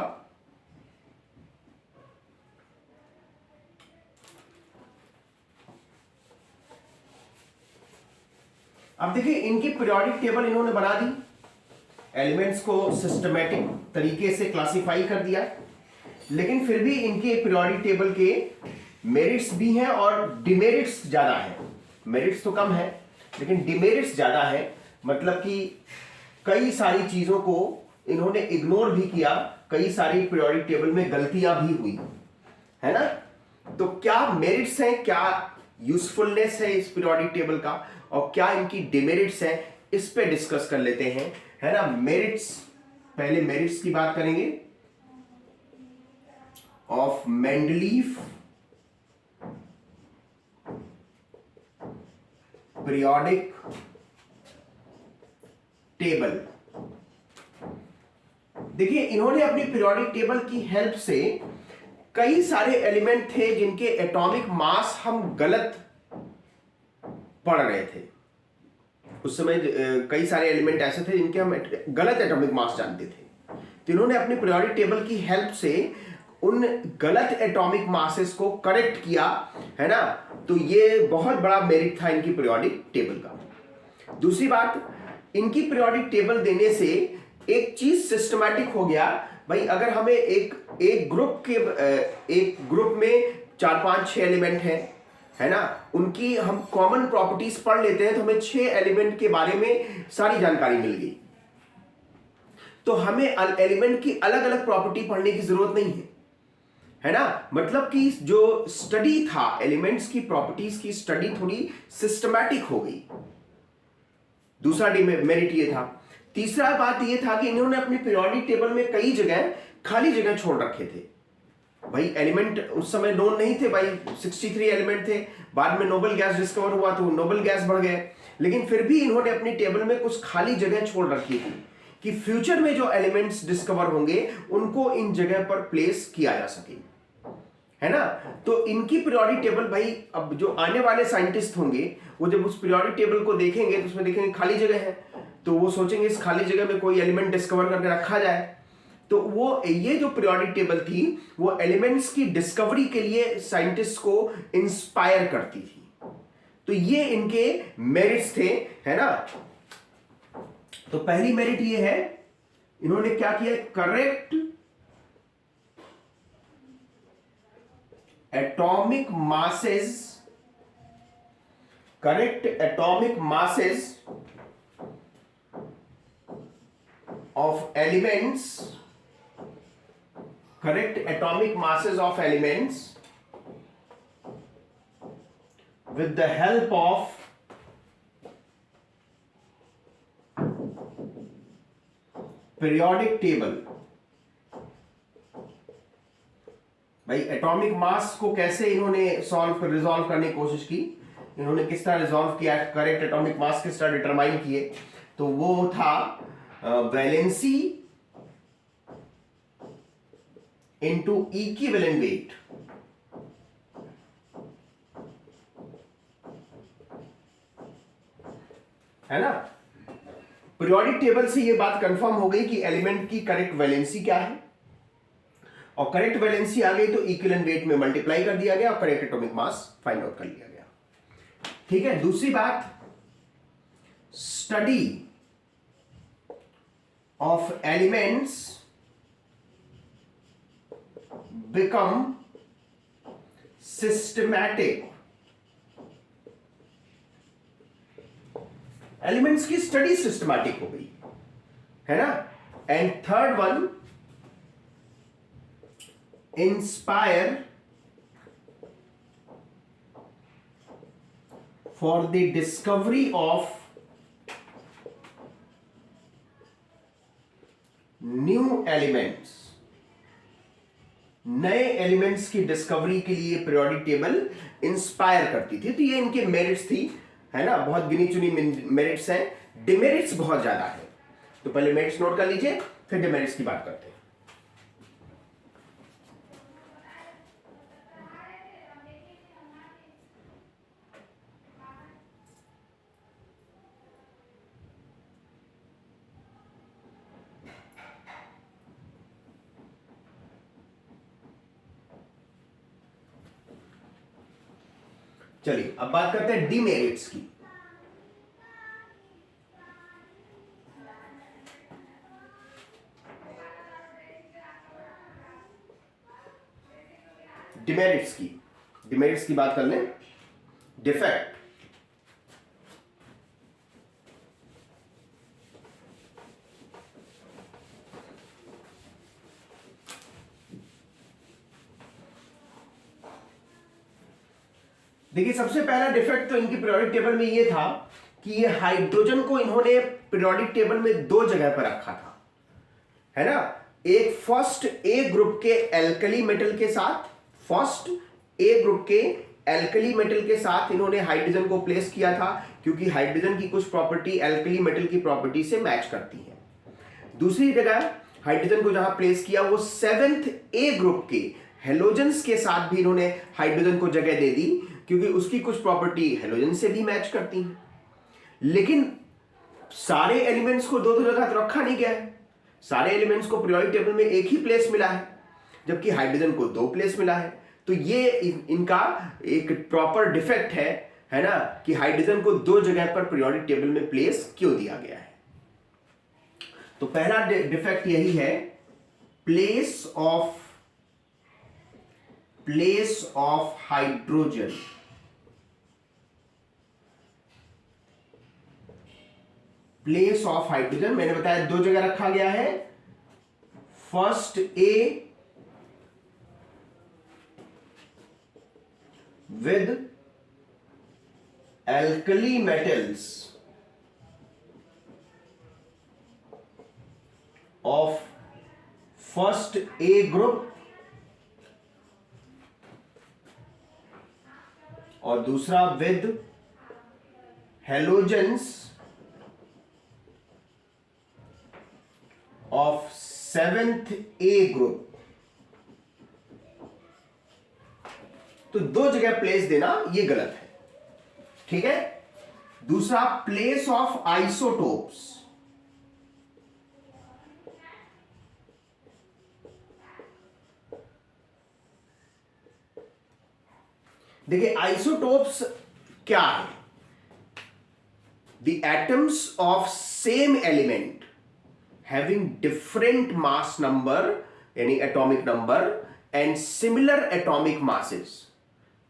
अब देखिए, इनकी पीरियोडिक टेबल इन्होंने बना दी, एलिमेंट्स को सिस्टमैटिक तरीके से क्लासिफाई कर दिया, लेकिन फिर भी इनके पीरियोडिक टेबल के मेरिट्स भी हैं और डिमेरिट्स ज्यादा है। मेरिट्स तो कम है लेकिन डिमेरिट्स ज्यादा है, मतलब कि कई सारी चीजों को इन्होंने इग्नोर भी किया, कई सारी पीरियोडिक टेबल में गलतियां भी हुई, है ना। तो क्या मेरिट्स हैं, क्या यूजफुलनेस है इस पीरियोडिक टेबल का, और क्या इनकी डिमेरिट्स हैं, इस पे डिस्कस कर लेते हैं, है ना। मेरिट्स, पहले मेरिट्स की बात करेंगे ऑफ मेंडलीफ पीरियोडिक टेबल। देखिए, इन्होंने अपनी पीरियोडिक टेबल की हेल्प से कई सारे एलिमेंट थे जिनके एटॉमिक मास हम गलत पढ़ रहे थे। उस समय कई सारे एलिमेंट ऐसे थे जिनके हम गलत एटॉमिक मास जानते थे, तो इन्होंने अपनी पीरियोडिक टेबल की हेल्प से उन गलत एटॉमिक मासेस को करेक्ट किया, है ना। तो ये बहुत बड़ा मेरिट था इनकी पीरियोडिक टेबल का। दूसरी बात, इनकी पीरियोडिक टेबल देने से एक चीज सिस्टमैटिक हो गया। भाई, अगर हमें एक ग्रुप में 4-5-6 एलिमेंट हैं, है ना, उनकी हम कॉमन प्रॉपर्टीज पढ़ लेते हैं, तो हमें 6 एलिमेंट के बारे में सारी जानकारी मिल गई। तो हमें एलिमेंट की अलग अलग प्रॉपर्टी पढ़ने की जरूरत नहीं है ना। मतलब कि जो स्टडी था, एलिमेंट्स की प्रॉपर्टीज की स्टडी थोड़ी सिस्टमैटिक हो गई। दूसरा मेरिट ये था। तीसरा बात ये था कि इन्होंने अपनी पीरियोडिक टेबल में कई जगह खाली जगह छोड़ रखे थे। भाई, एलिमेंट उस समय नोन नहीं थे, भाई 63 एलिमेंट थे, बाद में नोबल गैस डिस्कवर हुआ तो नोबल गैस बढ़ गए, लेकिन फिर भी इन्होंने अपनी टेबल में कुछ खाली जगह छोड़ रखी थी कि फ्यूचर में जो एलिमेंट्स डिस्कवर होंगे उनको इन जगह पर प्लेस किया जा सके, है ना। तो इनकी पीरियोडिक टेबल, भाई अब जो आने वाले साइंटिस्ट होंगे वो जब उस पीरियोडिक टेबल को देखेंगे तो उसमें देखेंगे खाली जगह है, तो वो सोचेंगे इस खाली जगह में कोई एलिमेंट डिस्कवर करके रखा जाए। तो वो ये जो पीरियोडिक टेबल थी वो एलिमेंट्स की डिस्कवरी के लिए साइंटिस्ट को इंस्पायर करती थी। तो ये इनके मेरिट्स थे, है ना। तो पहली मेरिट ये है, इन्होंने क्या किया, correct atomic masses, correct atomic masses of elements, correct atomic masses of elements with the help of periodic table. भाई एटॉमिक मास को कैसे इन्होंने रिजॉल्व करने की कोशिश की, इन्होंने किस तरह रिजॉल्व किया, करेक्ट एटॉमिक मास किस तरह डिटरमाइन किए, तो वो था वैलेंसी इनटू इक्विवेलेंट वेट। है ना। पीरियोडिक टेबल से ये बात कंफर्म हो गई कि एलिमेंट की करेक्ट वैलेंसी क्या है, और करेक्ट वैलेंसी आ गई तो इक्विवेलेंट वेट में मल्टीप्लाई कर दिया गया और correct atomic mass find out कर लिया गया। ठीक है। दूसरी बात, study of elements become systematic. Elements की स्टडी सिस्टमैटिक हो गई, है ना। And third one, inspire for the discovery of new elements. नए एलिमेंट्स की डिस्कवरी के लिए पीरियोडिक टेबल इंस्पायर करती थी। तो ये इनके मेरिट्स थी, है ना। बहुत गिनी चुनी मेरिट्स हैं, डिमेरिट्स बहुत ज्यादा है। तो पहले मेरिट्स नोट कर लीजिए, फिर डिमेरिट्स की बात करते हैं। चलिए अब बात करते हैं डिमेरिट्स की। डिमेरिट्स की बात कर लें। डिफेक्ट, देखिए सबसे पहला डिफेक्ट तो इनकी पीरियोडिक टेबल में ये था कि ये हाइड्रोजन को इन्होंने पीरियोडिक टेबल में दो जगह पर रखा था, है ना। एक फर्स्ट ए ग्रुप के एल्कली मेटल के साथ, फर्स्ट ए ग्रुप के एल्कली मेटल के साथ इन्होंने हाइड्रोजन को प्लेस किया था, क्योंकि हाइड्रोजन की कुछ प्रॉपर्टी एल्कली मेटल की प्रॉपर्टी से मैच करती है। दूसरी जगह हाइड्रोजन को जहां प्लेस किया वो सेवेंथ ए ग्रुप के हेलोजेंस के साथ भी इन्होंने हाइड्रोजन को जगह दे दी, क्योंकि उसकी कुछ प्रॉपर्टी हेलोजन से भी मैच करती है। लेकिन सारे एलिमेंट्स को दो दो जगह रखा नहीं गया है, सारे एलिमेंट्स को पीरियोडिक टेबल में एक ही प्लेस मिला है, जबकि हाइड्रोजन को दो प्लेस मिला है। तो ये इनका एक प्रॉपर डिफेक्ट है ना, कि हाइड्रोजन को दो जगह पर पीरियोडिक टेबल में प्लेस क्यों दिया गया है। तो पहला डिफेक्ट यही है, place of hydrogen. Place of hydrogen मैंने बताया दो जगह रखा गया है, first A with alkali metals of first A group और दूसरा with halogens of seventh A group। तो दो जगह प्लेस देना ये गलत है, ठीक है। दूसरा, प्लेस ऑफ आइसोटोप्स। देखिए आइसोटोप्स क्या है, the atoms of same element having different mass number यानी atomic number and similar atomic masses.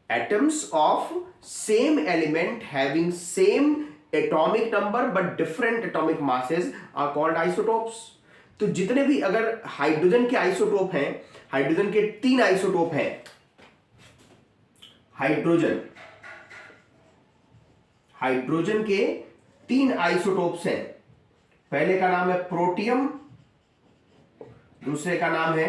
Atoms of same element having same atomic number but different atomic masses are called isotopes. तो जितने भी अगर hydrogen के isotope हैं, hydrogen के 3 isotope हैं, hydrogen के 3 आइसोटोप्स हैं। पहले का नाम है प्रोटियम, दूसरे का नाम है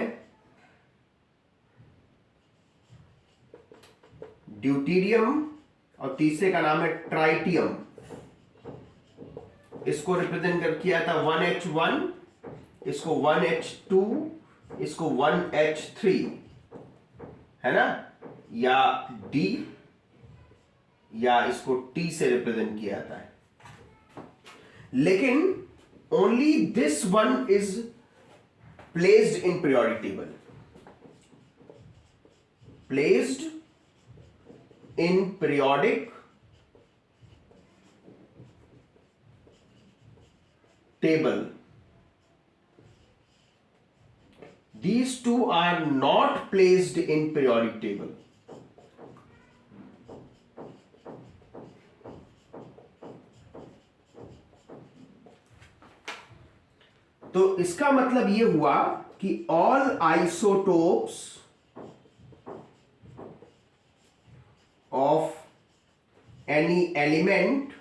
ड्यूटीरियम और तीसरे का नाम है ट्राइटियम। इसको रिप्रेजेंट कर किया था 1H1, इसको 1H2, इसको 1H3, है ना, या D या इसको T से रिप्रेजेंट किया जाता है। लेकिन only this one is placed in periodic table, placed in periodic table. These two are not placed in periodic table. तो इसका मतलब यह हुआ कि all isotopes of any element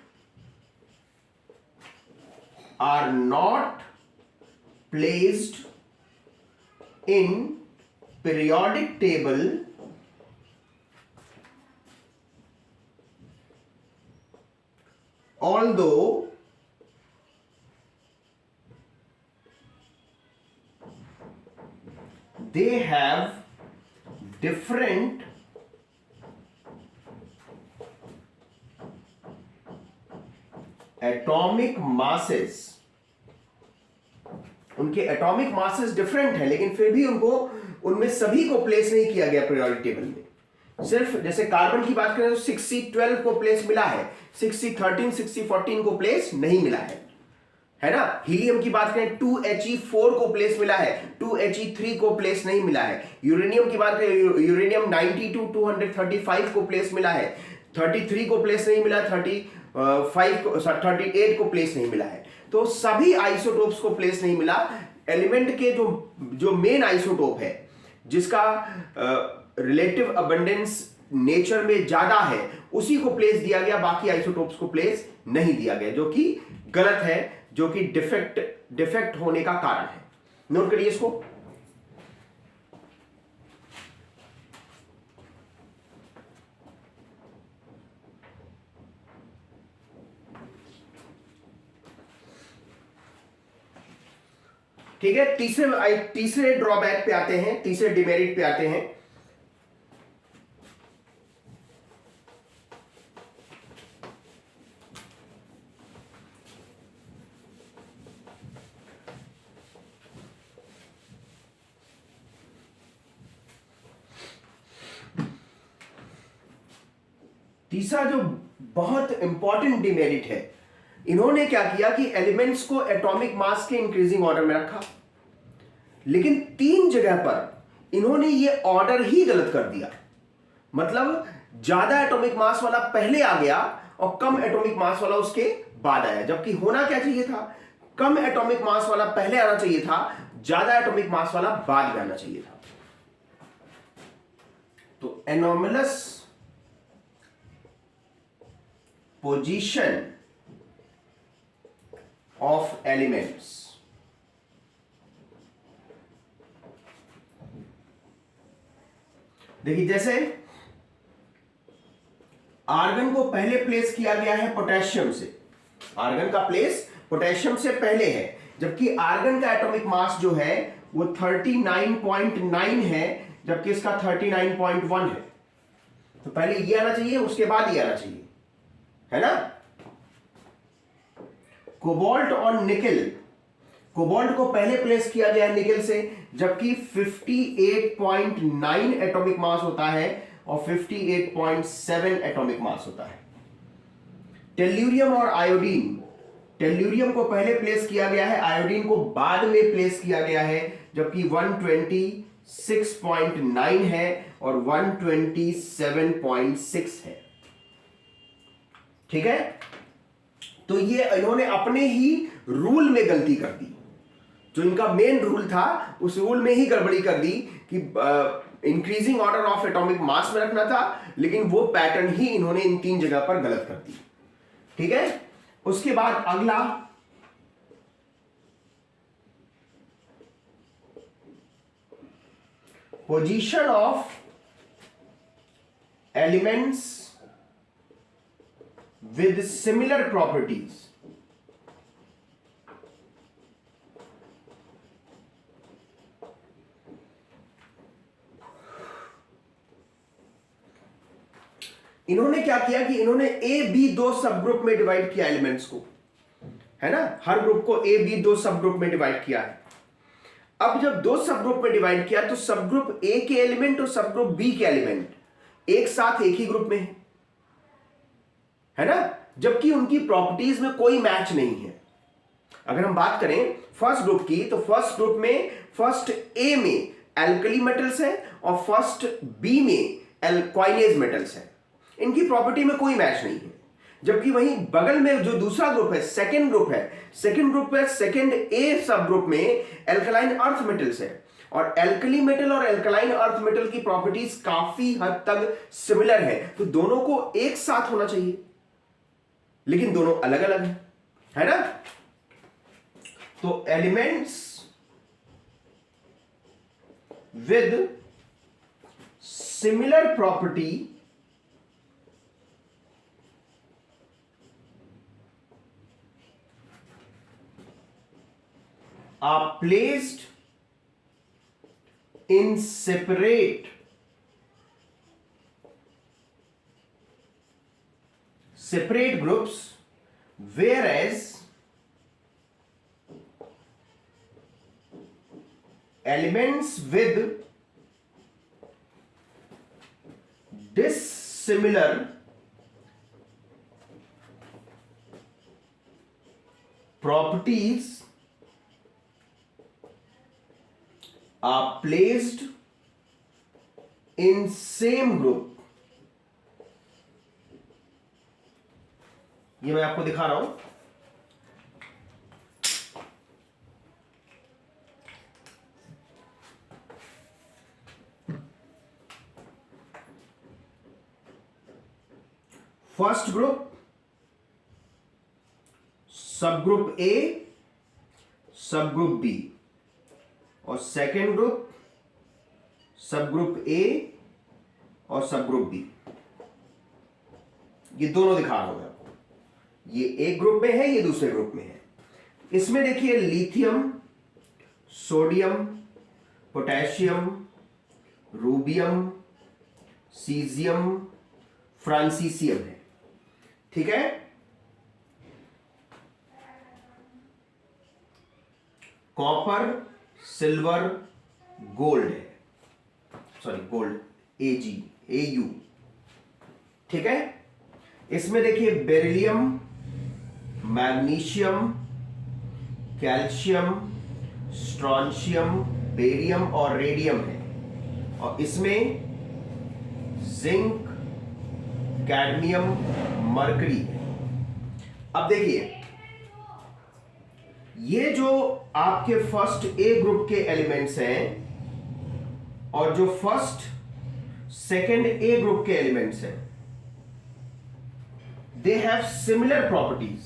are not placed in periodic table although they have different atomic masses। उनके atomic masses different है, लेकिन फिर भी उनको उनमें सभी को प्लेस नहीं किया गया पीरियोडिक टेबल में। सिर्फ जैसे कार्बन की बात करें तो 6C12 को प्लेस मिला है, 6C13 6C14 को प्लेस नहीं मिला है ना। हीलियम की बात करें 2He4 को प्लेस मिला है, 2He3 को प्लेस नहीं मिला है। यूरेनियम की बात करें, यूरेनियम 92 235 को प्लेस मिला है, 33 को प्लेस नहीं मिला, 38 को प्लेस नहीं मिला है। तो सभी आइसोटोप्स को प्लेस नहीं मिला। एलिमेंट के जो मेन आइसोटोप है, जिसका रिलेटिव अबंडेंस नेचर में ज्यादा है, उसी को प्लेस दिया गया, बाकी आइसोटोप्स को प्लेस नहीं दिया गया, जो कि गलत है, जो कि डिफेक्ट होने का कारण है। नोट करिए इसको। ठीक है, तीसरे ड्रॉबैक पे आते हैं, तीसरे डिमेरिट पे आते हैं। तीसरा जो बहुत इंपॉर्टेंट डिमेरिट है, इन्होंने क्या किया कि एलिमेंट्स को एटॉमिक मास के इंक्रीजिंग ऑर्डर में रखा, लेकिन 3 जगह पर इन्होंने ये ऑर्डर ही गलत कर दिया। मतलब ज्यादा एटॉमिक मास वाला पहले आ गया और कम एटॉमिक मास वाला उसके बाद आया, जबकि होना क्या चाहिए था, कम एटॉमिक मास वाला पहले आना चाहिए था, ज्यादा एटॉमिक मास वाला बाद में आना चाहिए था। तो एनोमलस पोजीशन ऑफ एलिमेंट्स, देखिए जैसे आर्गन को पहले प्लेस किया गया है पोटेशियम से, आर्गन का प्लेस पोटेशियम से पहले है, जबकि आर्गन का एटॉमिक मास जो है वो 39.9 है, जबकि इसका 39.1 है। तो पहले ये आना चाहिए, उसके बाद ये आना चाहिए, है ना। कोबाल्ट और निकेल, कोबाल्ट को पहले प्लेस किया गया है निकेल से, जबकि 58.9 एटॉमिक मास होता है और 58.7 एटॉमिक मास होता है। टेल्यूरियम और आयोडीन, टेल्यूरियम को पहले प्लेस किया गया है, आयोडीन को बाद में प्लेस किया गया है, जबकि 120 6.9 है और 127.6 है। ठीक है, तो ये इन्होंने अपने ही रूल में गलती कर दी। जो इनका मेन रूल था उस रूल में ही गड़बड़ी कर दी कि increasing order of atomic mass में रखना था, लेकिन वो पैटर्न ही इन्होंने इन 3 जगह पर गलत कर दी। ठीक है, उसके बाद अगला position of elements with similar properties. इन्होंने क्या किया कि इन्होंने ए बी 2 सब ग्रुप में डिवाइड किया एलिमेंट्स को, है ना, हर ग्रुप को ए बी 2 सब ग्रुप में डिवाइड किया है। अब जब 2 सब ग्रुप में डिवाइड किया तो सब ग्रुप ए के एलिमेंट और सब ग्रुप बी के एलिमेंट एक साथ एक ही ग्रुप में है ना, जबकि उनकी प्रॉपर्टीज में कोई मैच नहीं है। अगर हम बात करें फर्स्ट ग्रुप की, तो फर्स्ट ग्रुप में फर्स्ट ए में एल्कली मेटल्स है और फर्स्ट बी में क्वाइनेज मेटल्स है। इनकी प्रॉपर्टी में कोई मैच नहीं है। जबकि वहीं बगल में जो दूसरा ग्रुप है, सेकंड ग्रुप है, सेकंड ए सब ग्रुप में एल्कलाइन अर्थ मेटल्स है और एल्कली मेटल और एल्कलाइन अर्थ मेटल की प्रॉपर्टीज काफी हद तक सिमिलर है, तो दोनों को एक साथ होना चाहिए, लेकिन दोनों अलग अलग है ना। तो elements with similar property are placed in separate groups, whereas elements with dissimilar properties are placed in same group। ये मैं आपको दिखा रहा हूं। फर्स्ट ग्रुप सब ग्रुप ए सब ग्रुप बी और सेकेंड ग्रुप सब ग्रुप ए और सब ग्रुप बी। ये दोनों दिखा रहा हूं मैं आपको, ये एक ग्रुप में है, ये दूसरे ग्रुप में है। इसमें देखिए lithium, sodium, potassium, rubidium, caesium, francium है। ठीक है, कॉपर, सिल्वर, गोल्ड है, सॉरी गोल्ड एजी एयू। ठीक है, इसमें देखिए beryllium, magnesium, calcium, strontium, barium और रेडियम है, और इसमें जिंक, कैडमियम, मरकरी है। अब देखिए ये जो आपके फर्स्ट ए ग्रुप के एलिमेंट्स हैं और जो फर्स्ट सेकंड ए ग्रुप के एलिमेंट्स हैं, they have similar properties.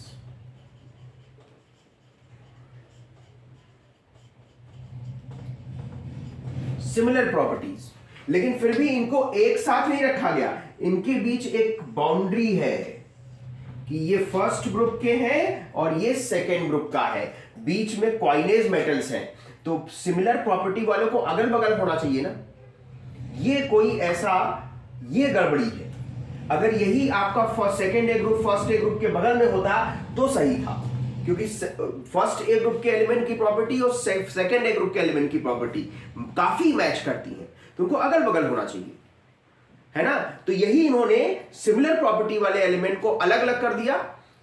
Similar properties, लेकिन फिर भी इनको एक साथ नहीं रखा गया। इनके बीच एक बाउंड्री है कि ये फर्स्ट ग्रुप के हैं और ये सेकेंड ग्रुप का है, बीच में क्वाइनेज मेटल्स हैं, तो सिमिलर प्रॉपर्टी वालों को अगल बगल होना चाहिए ना। ये कोई ऐसा, ये गड़बड़ी है। अगर यही आपका second A group first A group के बगल में होता तो सही था, क्योंकि फर्स्ट ए ग्रुप के एलिमेंट की प्रॉपर्टी और सेकेंड ए ग्रुप के एलिमेंट की प्रॉपर्टी काफी मैच करती है, तो उनको अगल बगल होना चाहिए, है ना। तो यही इन्होंने सिमिलर प्रॉपर्टी वाले एलिमेंट को अलग अलग कर दिया,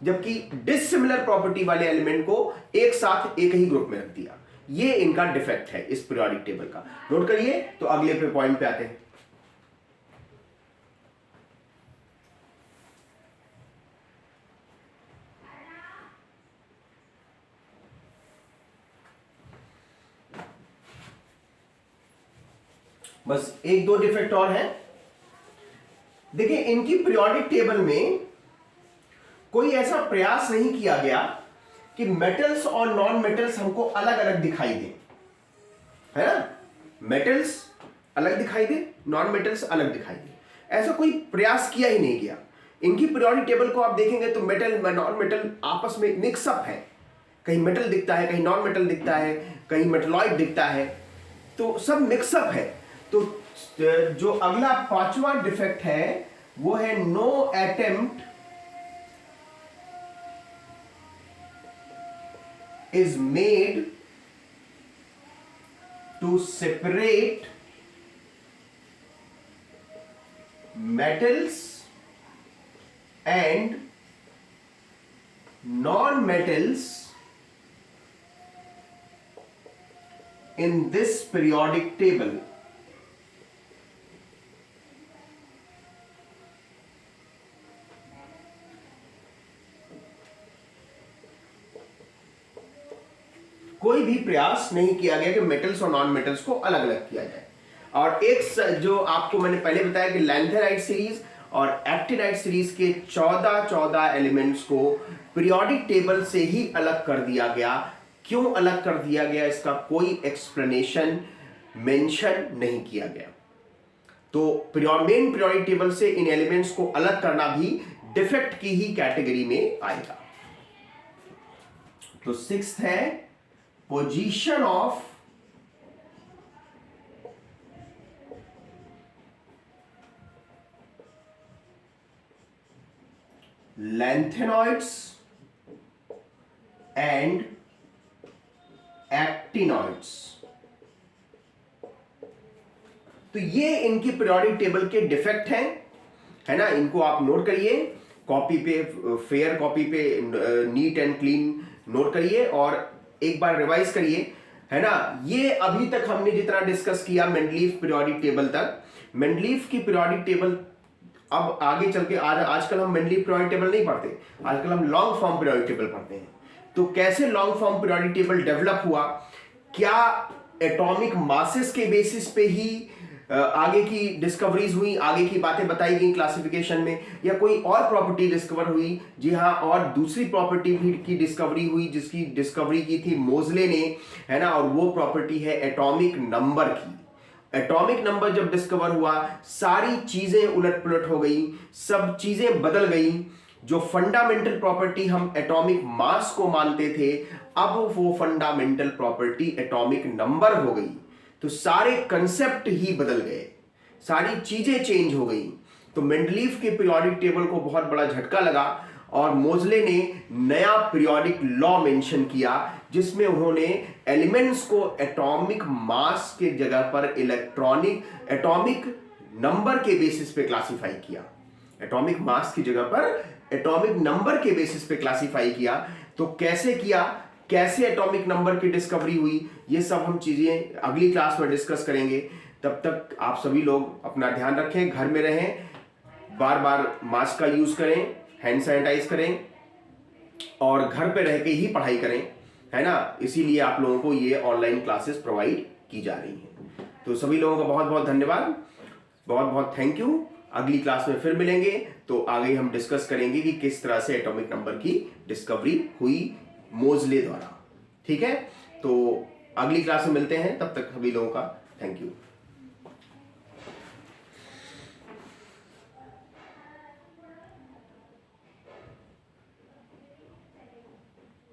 जबकि डिसिमिलर प्रॉपर्टी वाले एलिमेंट को एक साथ एक ही ग्रुप में रख दिया। ये इनका डिफेक्ट है इस पीरियोडिक टेबल का। नोट करिए। तो अगले पे पॉइंट पे आते हैं। बस एक दो डिफेक्ट और हैं। देखिए, इनकी पीरियोडिक टेबल में कोई ऐसा प्रयास नहीं किया गया कि मेटल्स और नॉन मेटल्स हमको अलग अलग दिखाई दें, है ना। मेटल्स अलग दिखाई दे, नॉन मेटल्स अलग दिखाई दे, ऐसा कोई प्रयास किया ही नहीं गया। इनकी पीरियोडिक टेबल को आप देखेंगे तो मेटल नॉन मेटल आपस में मिक्सअप है। कहीं मेटल दिखता है, कहीं नॉन मेटल दिखता है, कहीं मेटलॉइड दिखता है, तो सब मिक्सअप है। तो जो अगला पांचवा डिफेक्ट है वो है no attempt is made to separate metals and non-metals in this periodic table. कोई भी प्रयास नहीं किया गया कि मेटल्स और नॉन मेटल्स को अलग अलग किया जाए। और एक जो आपको मैंने पहले बताया कि लैंथेनाइट सीरीज और एक्टिनाइट सीरीज के 14 एलिमेंट्स को पीरियोडिक टेबल से ही अलग कर दिया गया। क्यों अलग कर दिया गया, इसका कोई एक्सप्लेनेशन मेंशन नहीं किया गया। तो मेन पीरियोडिक टेबल से इन एलिमेंट्स को अलग करना भी डिफेक्ट की ही कैटेगरी में आएगा। तो सिक्स्थ है position of lanthanoids and actinoids. तो ये इनकी पीरियोडिक टेबल के डिफेक्ट हैं, है ना। इनको आप नोट करिए कॉपी पे, फेयर कॉपी पे, नीट एंड क्लीन नोट करिए और एक बार रिवाइज करिए, है ना। ये अभी तक हमने जितना डिस्कस किया मेंडलीफ पीरियोडिक टेबल तक, मेंडलीफ की पीरियोडिक टेबल अब आगे चल के आजकल हम मेंडलीफ पीरियोडिक टेबल नहीं पढ़ते, आजकल हम लॉन्ग फॉर्म पीरियोडिक टेबल पढ़ते हैं। तो कैसे long form periodic table develop हुआ, क्या एटॉमिक मासेस के बेसिस पे ही आगे की डिस्कवरीज हुई, आगे की बातें बताई गई क्लासिफिकेशन में, या कोई और प्रॉपर्टी डिस्कवर हुई। जी हाँ, और दूसरी प्रॉपर्टी भी की डिस्कवरी हुई जिसकी डिस्कवरी की थी मोजले ने, है ना। और वो प्रॉपर्टी है एटॉमिक नंबर की। एटॉमिक नंबर जब डिस्कवर हुआ, सारी चीजें उलट पुलट हो गई, सब चीजें बदल गई। जो फंडामेंटल प्रॉपर्टी हम एटॉमिक मास को मानते थे, अब वो फंडामेंटल प्रॉपर्टी एटॉमिक नंबर हो गई। तो सारे कंसेप्ट ही बदल गए, सारी चीजें चेंज हो गई। तो मेंडलीफ के पीरियोडिक टेबल को बहुत बड़ा झटका लगा और मोजले ने नया पीरियोडिक लॉ मेंशन किया जिसमें उन्होंने एलिमेंट्स को एटॉमिक मास के जगह पर एटॉमिक नंबर के बेसिस पे क्लासिफाई किया। एटॉमिक मास की जगह पर एटॉमिक नंबर के बेसिस पे क्लासिफाई किया। तो कैसे किया, कैसे एटॉमिक नंबर की डिस्कवरी हुई, ये सब हम चीजें अगली क्लास में डिस्कस करेंगे। तब तक आप सभी लोग अपना ध्यान रखें, घर में रहें, बार बार मास्क का यूज करें, हैंड सैनिटाइज करें और घर पे रह के ही पढ़ाई करें, है ना। इसीलिए आप लोगों को ये ऑनलाइन क्लासेस प्रोवाइड की जा रही हैं। तो सभी लोगों का बहुत बहुत धन्यवाद, बहुत बहुत थैंक यू। अगली क्लास में फिर मिलेंगे तो आगे हम डिस्कस करेंगे कि किस तरह से एटॉमिक नंबर की डिस्कवरी हुई मोजले द्वारा। ठीक है, तो अगली क्लास में मिलते हैं, तब तक सभी लोगों का थैंक यू।